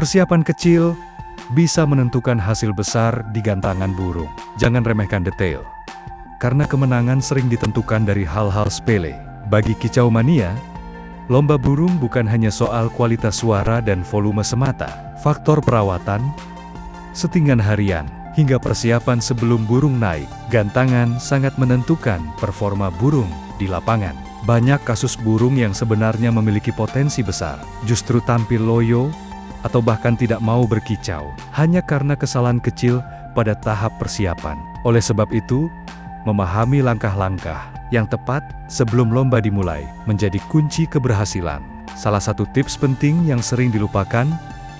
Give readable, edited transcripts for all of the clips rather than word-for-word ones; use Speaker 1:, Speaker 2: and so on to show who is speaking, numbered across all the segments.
Speaker 1: Persiapan kecil bisa menentukan hasil besar di gantangan burung. Jangan remehkan detail, karena kemenangan sering ditentukan dari hal-hal sepele. Bagi kicau mania, lomba burung bukan hanya soal kualitas suara dan volume semata. Faktor perawatan, settingan harian, hingga persiapan sebelum burung naik gantangan sangat menentukan performa burung di lapangan. Banyak kasus burung yang sebenarnya memiliki potensi besar, justru tampil loyo atau bahkan tidak mau berkicau, hanya karena kesalahan kecil pada tahap persiapan. Oleh sebab itu, memahami langkah-langkah yang tepat sebelum lomba dimulai menjadi kunci keberhasilan. Salah satu tips penting yang sering dilupakan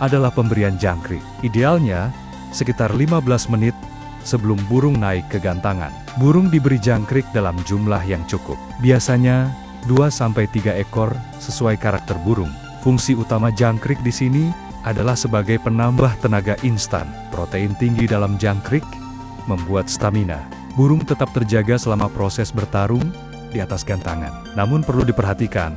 Speaker 1: adalah pemberian jangkrik. Idealnya, sekitar 15 menit sebelum burung naik ke gantangan. Burung diberi jangkrik dalam jumlah yang cukup. Biasanya 2-3 ekor sesuai karakter burung. Fungsi utama jangkrik di sini adalah sebagai penambah tenaga instan. Protein tinggi dalam jangkrik membuat stamina burung tetap terjaga selama proses bertarung di atas gantangan. Namun perlu diperhatikan,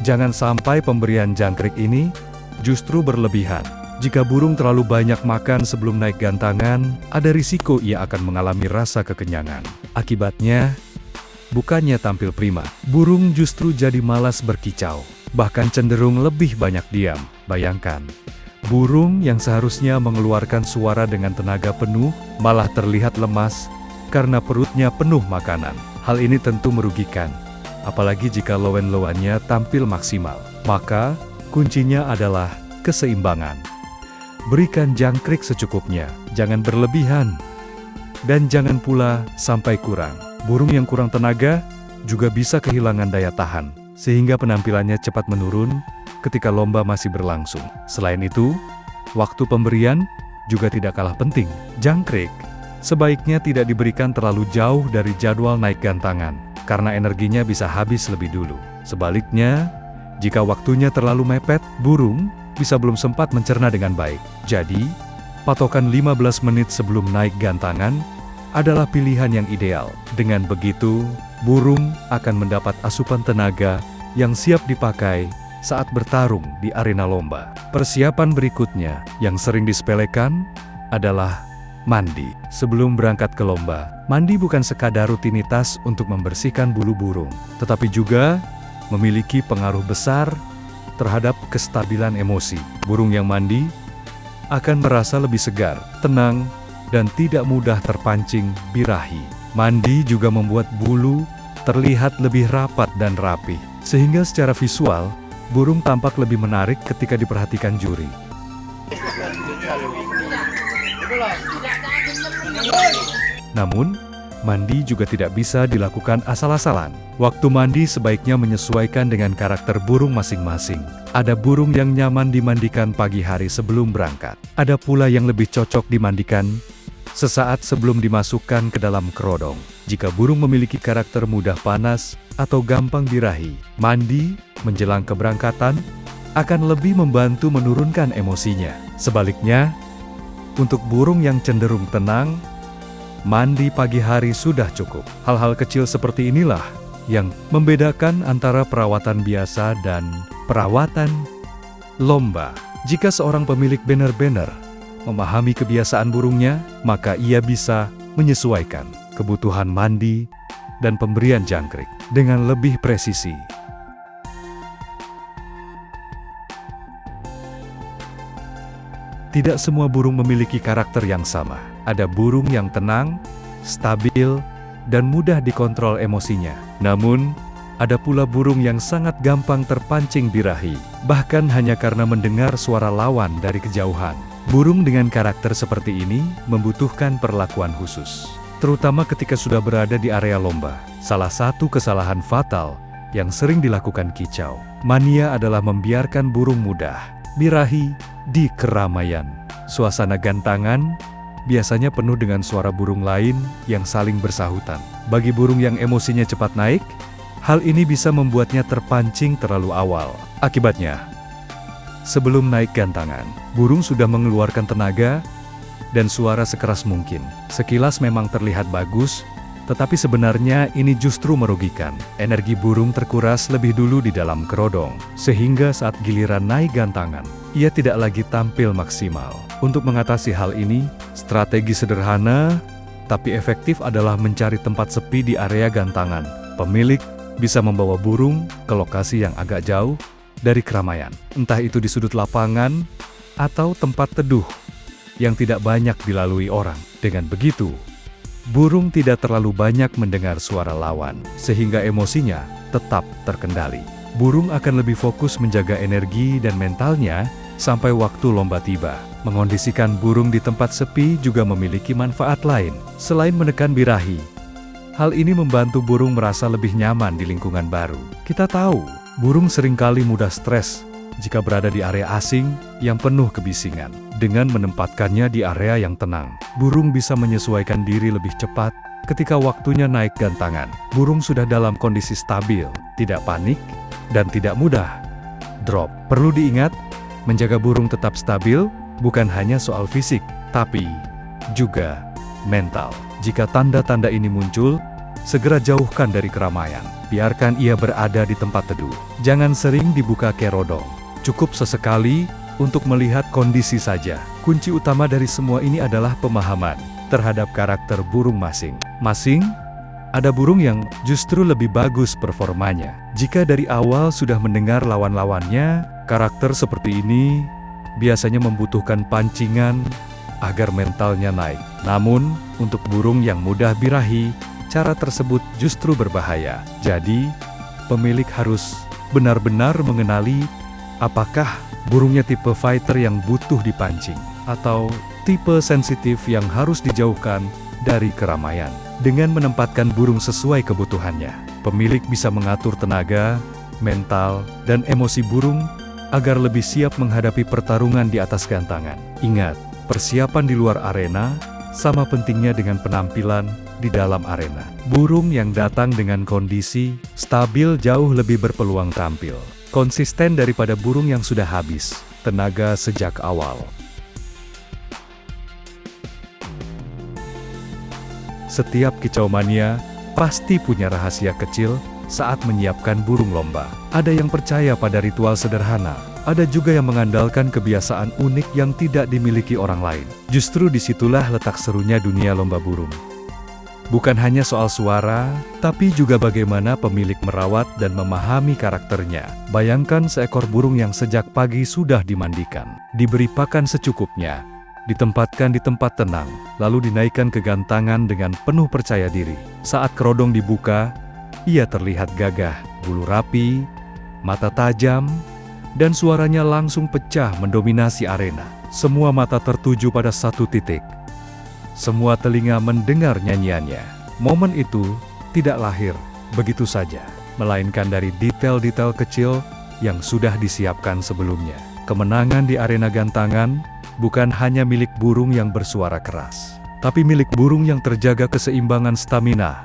Speaker 1: jangan sampai pemberian jangkrik ini justru berlebihan. Jika burung terlalu banyak makan sebelum naik gantangan, ada risiko ia akan mengalami rasa kekenyangan. Akibatnya, bukannya tampil prima, burung justru jadi malas berkicau, bahkan cenderung lebih banyak diam. Bayangkan, burung yang seharusnya mengeluarkan suara dengan tenaga penuh, malah terlihat lemas karena perutnya penuh makanan. Hal ini tentu merugikan, apalagi jika lowen-lowannya tampil maksimal. Maka, kuncinya adalah keseimbangan. Berikan jangkrik secukupnya, jangan berlebihan, dan jangan pula sampai kurang. Burung yang kurang tenaga juga bisa kehilangan daya tahan, sehingga penampilannya cepat menurun ketika lomba masih berlangsung. Selain itu, waktu pemberian juga tidak kalah penting. Jangkrik sebaiknya tidak diberikan terlalu jauh dari jadwal naik gantangan, karena energinya bisa habis lebih dulu. Sebaliknya, jika waktunya terlalu mepet, burung bisa belum sempat mencerna dengan baik. Jadi, patokan 15 menit sebelum naik gantangan adalah pilihan yang ideal. Dengan begitu, burung akan mendapat asupan tenaga yang siap dipakai saat bertarung di arena lomba. Persiapan berikutnya yang sering disepelekan adalah mandi. Sebelum berangkat ke lomba, mandi bukan sekadar rutinitas untuk membersihkan bulu burung, tetapi juga memiliki pengaruh besar terhadap kestabilan emosi. Burung yang mandi akan merasa lebih segar, tenang, dan tidak mudah terpancing birahi. Mandi juga membuat bulu terlihat lebih rapat dan rapi, sehingga secara visual, burung tampak lebih menarik ketika diperhatikan juri. Namun, mandi juga tidak bisa dilakukan asal-asalan. Waktu mandi sebaiknya menyesuaikan dengan karakter burung masing-masing. Ada burung yang nyaman dimandikan pagi hari sebelum berangkat. Ada pula yang lebih cocok dimandikan sesaat sebelum dimasukkan ke dalam kerodong. Jika burung memiliki karakter mudah panas atau gampang birahi, mandi menjelang keberangkatan akan lebih membantu menurunkan emosinya. Sebaliknya, untuk burung yang cenderung tenang, mandi pagi hari sudah cukup. Hal-hal kecil seperti inilah yang membedakan antara perawatan biasa dan perawatan lomba. Jika seorang pemilik benar-benar memahami kebiasaan burungnya, maka ia bisa menyesuaikan kebutuhan mandi dan pemberian jangkrik dengan lebih presisi. Tidak semua burung memiliki karakter yang sama. Ada burung yang tenang, stabil, dan mudah dikontrol emosinya. Namun, ada pula burung yang sangat gampang terpancing birahi, bahkan hanya karena mendengar suara lawan dari kejauhan. Burung dengan karakter seperti ini membutuhkan perlakuan khusus, terutama ketika sudah berada di area lomba. Salah satu kesalahan fatal yang sering dilakukan kicau mania adalah membiarkan burung mudah birahi di keramaian. Suasana gantangan biasanya penuh dengan suara burung lain yang saling bersahutan. Bagi burung yang emosinya cepat naik, hal ini bisa membuatnya terpancing terlalu awal. Akibatnya, sebelum naik gantangan, burung sudah mengeluarkan tenaga dan suara sekeras mungkin. Sekilas memang terlihat bagus, Tetapi sebenarnya ini justru merugikan. Energi burung terkuras lebih dulu di dalam kerodong, sehingga saat giliran naik gantangan, ia tidak lagi tampil maksimal. Untuk mengatasi hal ini, strategi sederhana tapi efektif adalah mencari tempat sepi di area gantangan. Pemilik bisa membawa burung ke lokasi yang agak jauh dari keramaian, entah itu di sudut lapangan atau tempat teduh yang tidak banyak dilalui orang. Dengan begitu, burung tidak terlalu banyak mendengar suara lawan, sehingga emosinya tetap terkendali. Burung akan lebih fokus menjaga energi dan mentalnya sampai waktu lomba tiba. Mengondisikan burung di tempat sepi juga memiliki manfaat lain, selain menekan birahi. Hal ini membantu burung merasa lebih nyaman di lingkungan baru. Kita tahu, burung seringkali mudah stres jika berada di area asing yang penuh kebisingan. Dengan menempatkannya di area yang tenang, burung bisa menyesuaikan diri lebih cepat. Ketika waktunya naik gantangan, burung sudah dalam kondisi stabil, tidak panik, dan tidak mudah drop. Perlu diingat, menjaga burung tetap stabil bukan hanya soal fisik, tapi juga mental. Jika tanda-tanda ini muncul, segera jauhkan dari keramaian. Biarkan ia berada di tempat teduh. Jangan sering dibuka kerodong. Cukup sesekali untuk melihat kondisi saja. Kunci utama dari semua ini adalah pemahaman terhadap karakter burung masing-masing. Ada burung yang justru lebih bagus performanya jika dari awal sudah mendengar lawan-lawannya. Karakter seperti ini biasanya membutuhkan pancingan agar mentalnya naik. Namun, untuk burung yang mudah birahi, cara tersebut justru berbahaya. Jadi, pemilik harus benar-benar mengenali apakah burungnya tipe fighter yang butuh dipancing, atau tipe sensitif yang harus dijauhkan dari keramaian. Dengan menempatkan burung sesuai kebutuhannya, pemilik bisa mengatur tenaga, mental, dan emosi burung agar lebih siap menghadapi pertarungan di atas gantangan. Ingat, persiapan di luar arena sama pentingnya dengan penampilan di dalam arena. Burung yang datang dengan kondisi stabil jauh lebih berpeluang tampil konsisten daripada burung yang sudah habis tenaga sejak awal. Setiap kicau mania pasti punya rahasia kecil saat menyiapkan burung lomba. Ada yang percaya pada ritual sederhana, ada juga yang mengandalkan kebiasaan unik yang tidak dimiliki orang lain. Justru disitulah letak serunya dunia lomba burung. Bukan hanya soal suara, tapi juga bagaimana pemilik merawat dan memahami karakternya. Bayangkan seekor burung yang sejak pagi sudah dimandikan, diberi pakan secukupnya, ditempatkan di tempat tenang, lalu dinaikkan ke gantangan dengan penuh percaya diri. Saat kerodong dibuka, ia terlihat gagah, bulu rapi, mata tajam, dan suaranya langsung pecah mendominasi arena. Semua mata tertuju pada satu titik. Semua telinga mendengar nyanyiannya. Momen itu tidak lahir begitu saja, melainkan dari detail-detail kecil yang sudah disiapkan sebelumnya. Kemenangan di arena gantangan bukan hanya milik burung yang bersuara keras, tapi milik burung yang terjaga keseimbangan stamina,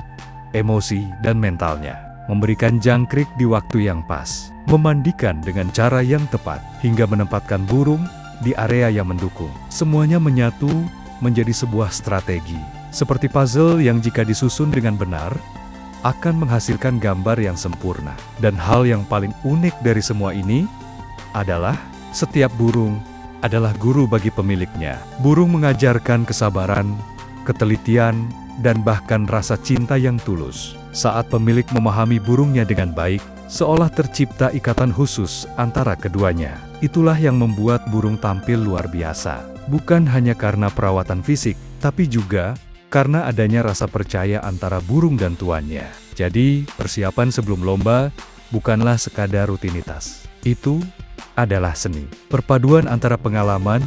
Speaker 1: emosi, dan mentalnya. Memberikan jangkrik di waktu yang pas, memandikan dengan cara yang tepat, hingga menempatkan burung di area yang mendukung. Semuanya menyatu menjadi sebuah strategi, seperti puzzle yang jika disusun dengan benar, akan menghasilkan gambar yang sempurna. Dan hal yang paling unik dari semua ini adalah, setiap burung adalah guru bagi pemiliknya. Burung mengajarkan kesabaran, ketelitian, dan bahkan rasa cinta yang tulus. Saat pemilik memahami burungnya dengan baik, seolah tercipta ikatan khusus antara keduanya. Itulah yang membuat burung tampil luar biasa. Bukan hanya karena perawatan fisik, tapi juga karena adanya rasa percaya antara burung dan tuannya. Jadi, persiapan sebelum lomba bukanlah sekadar rutinitas. Itu adalah seni. Perpaduan antara pengalaman,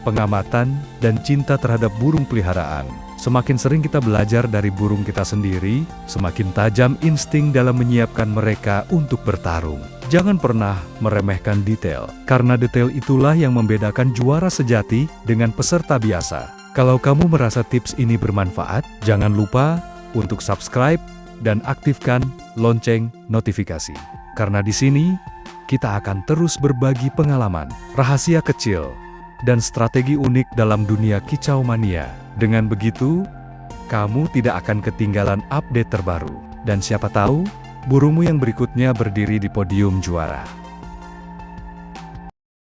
Speaker 1: pengamatan, dan cinta terhadap burung peliharaan. Semakin sering kita belajar dari burung kita sendiri, semakin tajam insting dalam menyiapkan mereka untuk bertarung. Jangan pernah meremehkan detail, karena detail itulah yang membedakan juara sejati dengan peserta biasa. Kalau kamu merasa tips ini bermanfaat, jangan lupa untuk subscribe dan aktifkan lonceng notifikasi. Karena di sini, kita akan terus berbagi pengalaman, rahasia kecil, dan strategi unik dalam dunia kicau mania. Dengan begitu, Kamu tidak akan ketinggalan update terbaru. Dan siapa tahu, burungmu yang berikutnya berdiri di podium juara.